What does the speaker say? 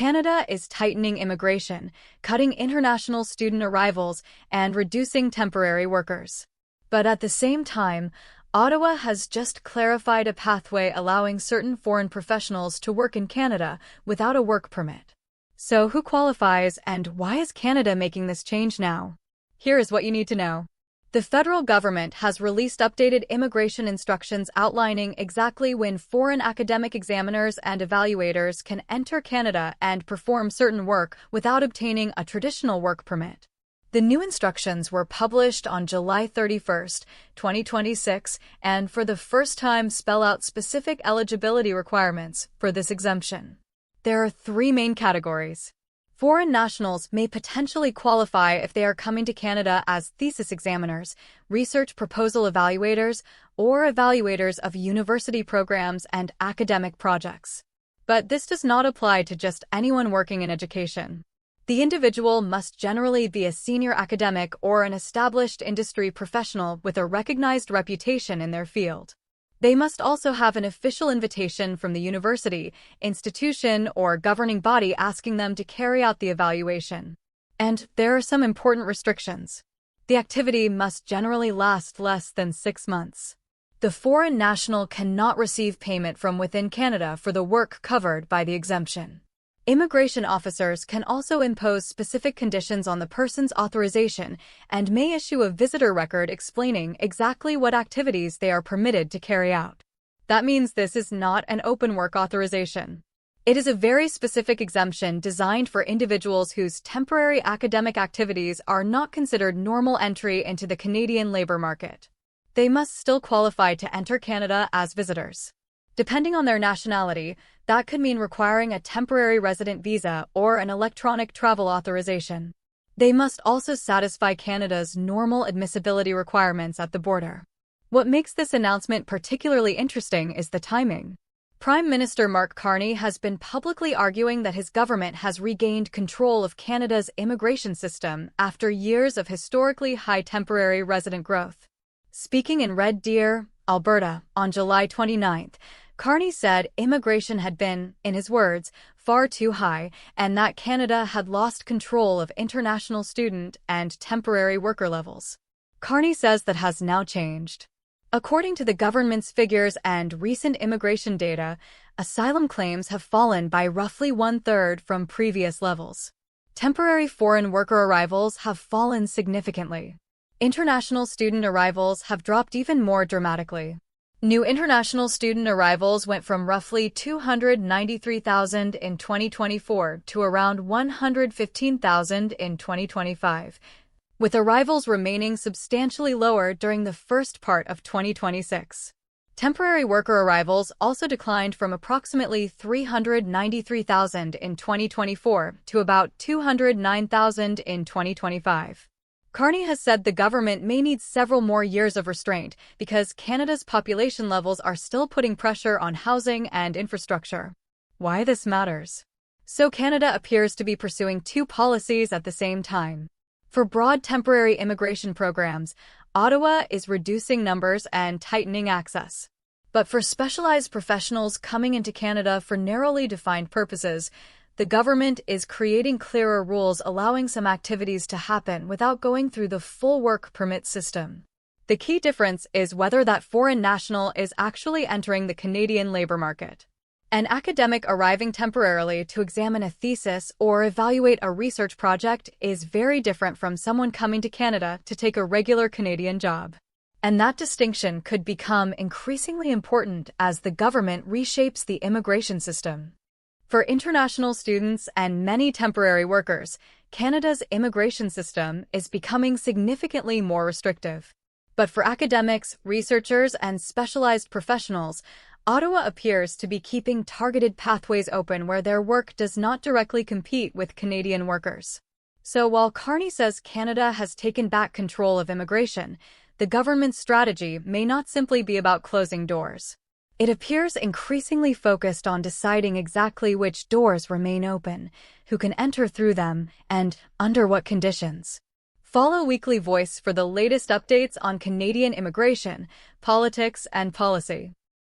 Canada is tightening immigration, cutting international student arrivals, and reducing temporary workers. But at the same time, Ottawa has just clarified a pathway allowing certain foreign professionals to work in Canada without a work permit. So who qualifies, and why is Canada making this change now? Here is what you need to know. The federal government has released updated immigration instructions outlining exactly when foreign academic examiners and evaluators can enter Canada and perform certain work without obtaining a traditional work permit. The new instructions were published on July 31, 2026, and for the first time spell out specific eligibility requirements for this exemption. There are three main categories. Foreign nationals may potentially qualify if they are coming to Canada as thesis examiners, research proposal evaluators, or evaluators of university programs and academic projects. But this does not apply to just anyone working in education. The individual must generally be a senior academic or an established industry professional with a recognized reputation in their field. They must also have an official invitation from the university, institution, or governing body asking them to carry out the evaluation. And there are some important restrictions. The activity must generally last less than 6 months. The foreign national cannot receive payment from within Canada for the work covered by the exemption. Immigration officers can also impose specific conditions on the person's authorization and may issue a visitor record explaining exactly what activities they are permitted to carry out. That means this is not an open work authorization. It is a very specific exemption designed for individuals whose temporary academic activities are not considered normal entry into the Canadian labor market. They must still qualify to enter Canada as visitors. Depending on their nationality, that could mean requiring a temporary resident visa or an electronic travel authorization. They must also satisfy Canada's normal admissibility requirements at the border. What makes this announcement particularly interesting is the timing. Prime Minister Mark Carney has been publicly arguing that his government has regained control of Canada's immigration system after years of historically high temporary resident growth. Speaking in Red Deer, Alberta, on July 29th, Carney said immigration had been, in his words, far too high and that Canada had lost control of international student and temporary worker levels. Carney says that has now changed. According to the government's figures and recent immigration data, asylum claims have fallen by roughly 1/3 from previous levels. Temporary foreign worker arrivals have fallen significantly. International student arrivals have dropped even more dramatically. New international student arrivals went from roughly 293,000 in 2024 to around 115,000 in 2025, with arrivals remaining substantially lower during the first part of 2026. Temporary worker arrivals also declined from approximately 393,000 in 2024 to about 209,000 in 2025. Carney has said the government may need several more years of restraint because Canada's population levels are still putting pressure on housing and infrastructure. Why this matters? So Canada appears to be pursuing two policies at the same time. For broad temporary immigration programs, Ottawa is reducing numbers and tightening access. But for specialized professionals coming into Canada for narrowly defined purposes, the government is creating clearer rules allowing some activities to happen without going through the full work permit system. The key difference is whether that foreign national is actually entering the Canadian labor market. An academic arriving temporarily to examine a thesis or evaluate a research project is very different from someone coming to Canada to take a regular Canadian job. And that distinction could become increasingly important as the government reshapes the immigration system. For international students and many temporary workers, Canada's immigration system is becoming significantly more restrictive. But for academics, researchers, and specialized professionals, Ottawa appears to be keeping targeted pathways open where their work does not directly compete with Canadian workers. So while Carney says Canada has taken back control of immigration, the government's strategy may not simply be about closing doors. It appears increasingly focused on deciding exactly which doors remain open, who can enter through them, and under what conditions. Follow Weekly Voice for the latest updates on Canadian immigration, politics, and policy.